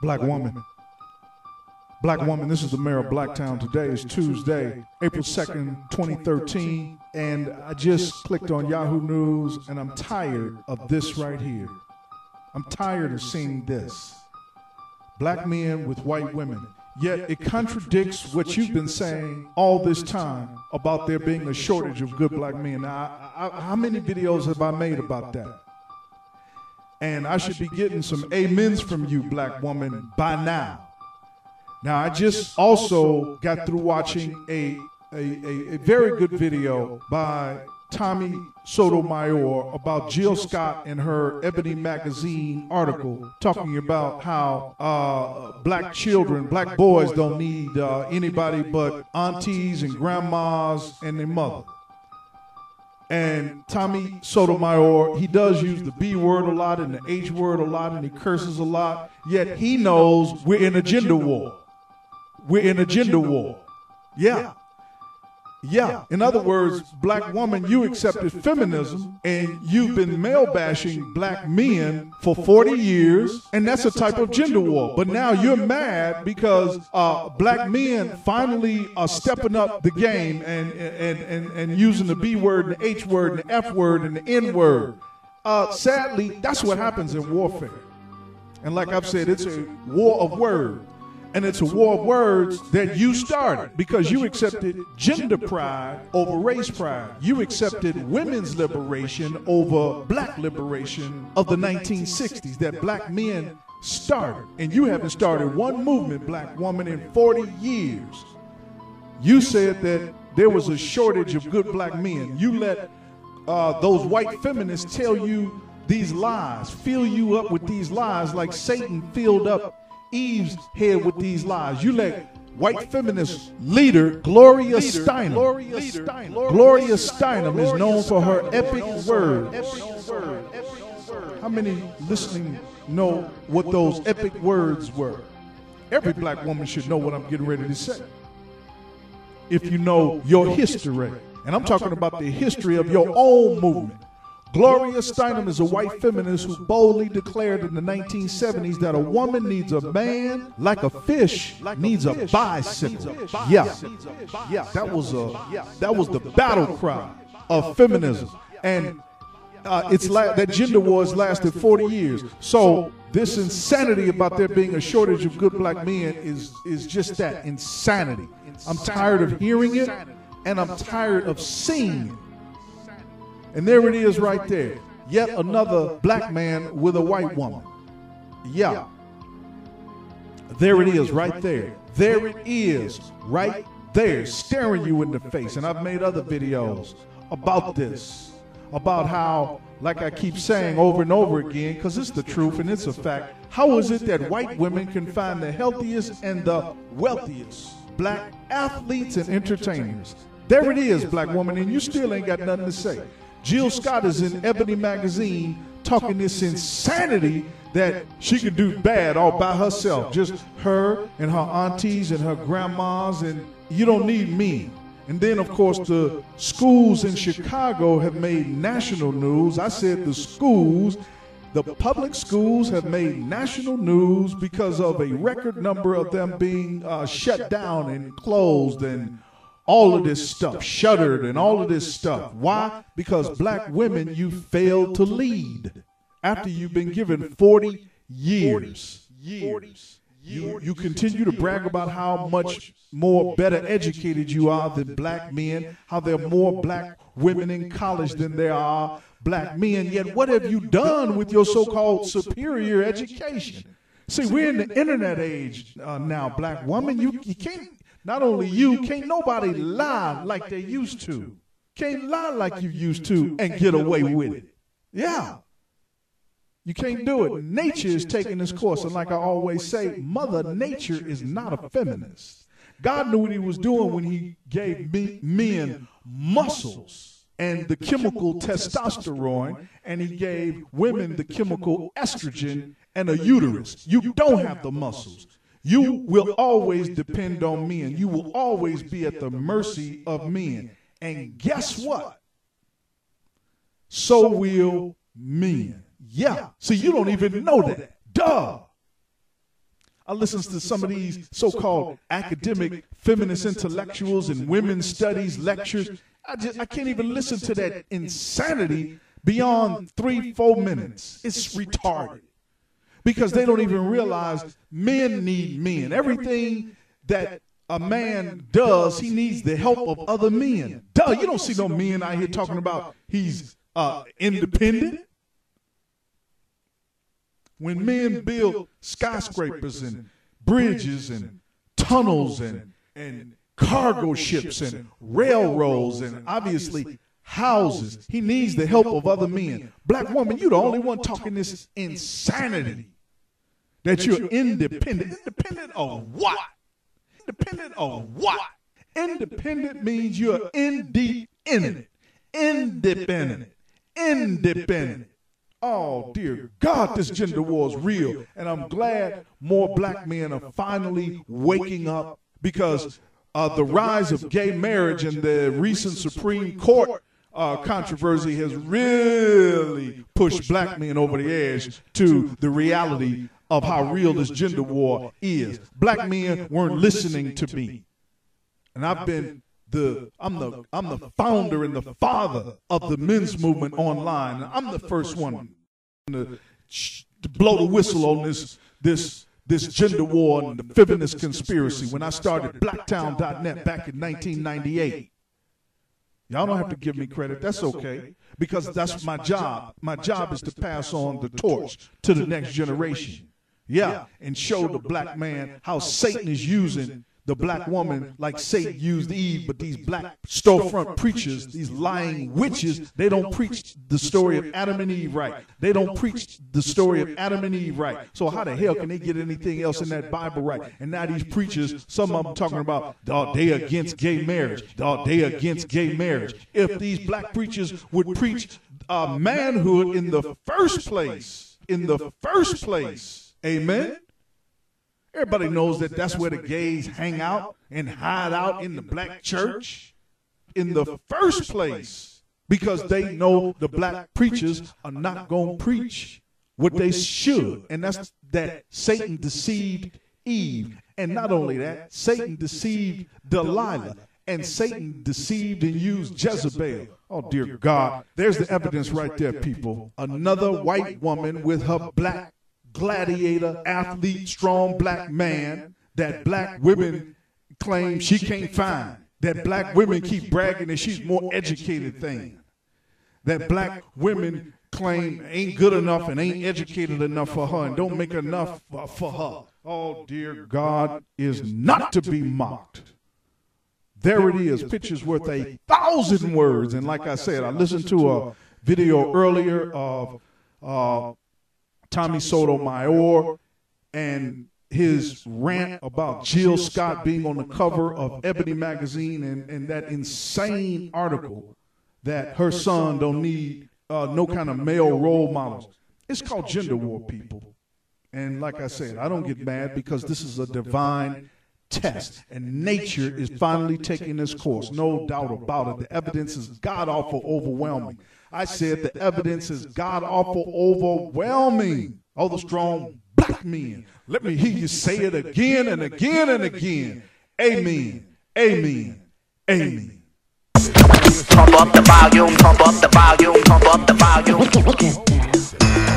Black woman. Black woman, this is the mayor of Blacktown. Today is Tuesday, April 2nd, 2013. And I just clicked on Yahoo News, and I'm tired of this right here. I'm tired of seeing this. Black men with white women. Yet it contradicts what you've been saying all this time about there being a shortage of good black men. Now, how many videos have I made about that? And I should be getting some amens from you, black woman, by now. Now, I just also got through watching a very good video by Tommy Sotomayor about Jill Scott and her Ebony magazine article talking about how black children, black boys don't need anybody but aunties and grandmas and their mother. And Tommy Sotomayor, he does use the B word a lot and the H word a lot, and he curses a lot, yet he knows we're in a gender war. We're in a gender war. Yeah. Yeah. In other words, black woman, you accepted feminism and you've been male bashing black men for 40 years, and that's a type of gender war. But now you're mad because black men finally are stepping up the game and using the B word and the H word and the F word and the N word. Sadly, that's what happens in warfare. And like I've said, it's a war of words. And it's a war of words that you started because you accepted gender pride over race pride. You accepted women's liberation over black liberation of the 1960s that black men started. And you haven't started one movement, black woman, in 40 years. You said that there was a shortage of good black men. You let those white feminists tell you these lies, fill you up with these lies like Satan filled up Eve's head with these lies. You let white feminist leader Gloria Steinem. Gloria Steinem is known for her epic words. How many listening know what those epic words were? Every black woman should know what I'm getting ready to say. If you know your history, and I'm talking about the history of your own movement. Gloria Steinem is a white feminist who boldly declared in the 1970s that a woman needs a man like a fish needs a bicycle. Yeah, that was the battle cry of feminism, and that gender wars lasted 40 years. So this insanity about there being a shortage of good black men is just that, insanity. I'm tired of hearing it, and I'm tired of seeing it. And there it is right there. Yet another black man with a white woman. Yeah. There it is right there. There it is right there, staring you in the face. And I've made other videos about this, about how, like I keep saying over and over again, because it's the truth and it's a fact, how is it that white women can find the healthiest and the wealthiest black athletes and entertainers? There it is, black woman, and you still ain't got nothing to say. Jill Scott is in Ebony magazine talking this insanity that she could do bad all by herself, just her and her aunties and her grandmas, and you don't need me. And then, of course, the schools in Chicago have made national news. I said the public schools have made national news because of a record number of them being shut down and closed and all of this stuff, shuttered and all of this stuff. Why? Because black women, you failed to lead after you've been given 40 years. You continue to brag about how much more better educated you are than black men, how there are more black women in college than there are black men. Yet what have you done with your so-called superior education? See, we're in the internet age now, black woman. You can't. Not only you, can't nobody lie like they used to. Can't lie like you used to and get away with it. Yeah. You can't do it. Nature is taking its course. And like I always say, Mother Nature is not a feminist. God knew what he was doing when he gave men muscles and the chemical testosterone, and he gave women the chemical estrogen and a uterus. You don't have the muscles. You will always depend on men. You will always be at the mercy of men. And guess what? So will men. Yeah. See, you don't even know that. Duh. I listen to some of these so-called academic feminist intellectuals and women's studies lectures. I can't even listen to that insanity beyond 3-4 minutes. It's retarded. Because they don't even realize men need men. Everything that a man does, he needs the help of other men. Duh, you don't see no men out here talking about he's independent. When men build skyscrapers and bridges and tunnels and cargo ships and railroads and obviously houses, he needs the help of other men. Black woman, you're the only one talking this insanity that you're independent. Independent of what? Independent of what? Independent means you're independent. Independent. Oh, dear God, this gender war is real. And I'm glad more black men are finally waking up, because the rise of gay marriage and the recent Supreme Court controversy has really pushed black men over the edge to the reality of how real this gender war is. Black men weren't listening to me. And I'm the founder and the father of the men's movement online. I'm the first one to blow the whistle on this gender war and the feminist conspiracy when I started blacktown.net back in 1998. Y'all don't have to give me credit. That's okay, because that's my job. My job is to pass on the torch to the next generation. Yeah, and show the black man how Satan is using the black woman like Satan used Eve. But these black storefront preachers, these lying witches, they don't preach the story of Adam and Eve right. They don't preach the story of Adam and Eve right. So how the hell can they get anything else in that Bible right? And now these preachers, some of them talking about, they against gay marriage. They against gay marriage. If these black preachers would preach manhood in the first place, amen? Everybody knows that that's where the gays hang out and hide out in the black church in the first place, because they know the black preachers are not going to preach what they should. And that's that Satan deceived Eve. And not only that, Satan deceived Delilah. And Satan deceived and used Jezebel. Oh, dear God. There's the evidence right there, people. Another white woman with her black gladiator, athlete, strong black man that black women claim she can't find. That black women keep bragging that she's more educated than. That black women claim ain't good enough and ain't educated enough for her and don't make enough for her. Oh, dear God is not to be mocked. There it is. Pictures worth 1,000 words. And like I said, I listened to a video earlier of Tommy Sotomayor and his rant about Jill Scott being on the cover of Ebony magazine and that insane article that her son don't need no kind of male role models. It's called gender war, people. And like I said, I don't get mad, because this is a divine test, and nature is finally taking its course. No doubt about it. The evidence is god-awful overwhelming. I said the evidence is god-awful overwhelming. All the strong black men. Let me hear you say it again and again and again. Amen. Amen. Amen. Pump up the volume, pump up the volume, pump up the volume.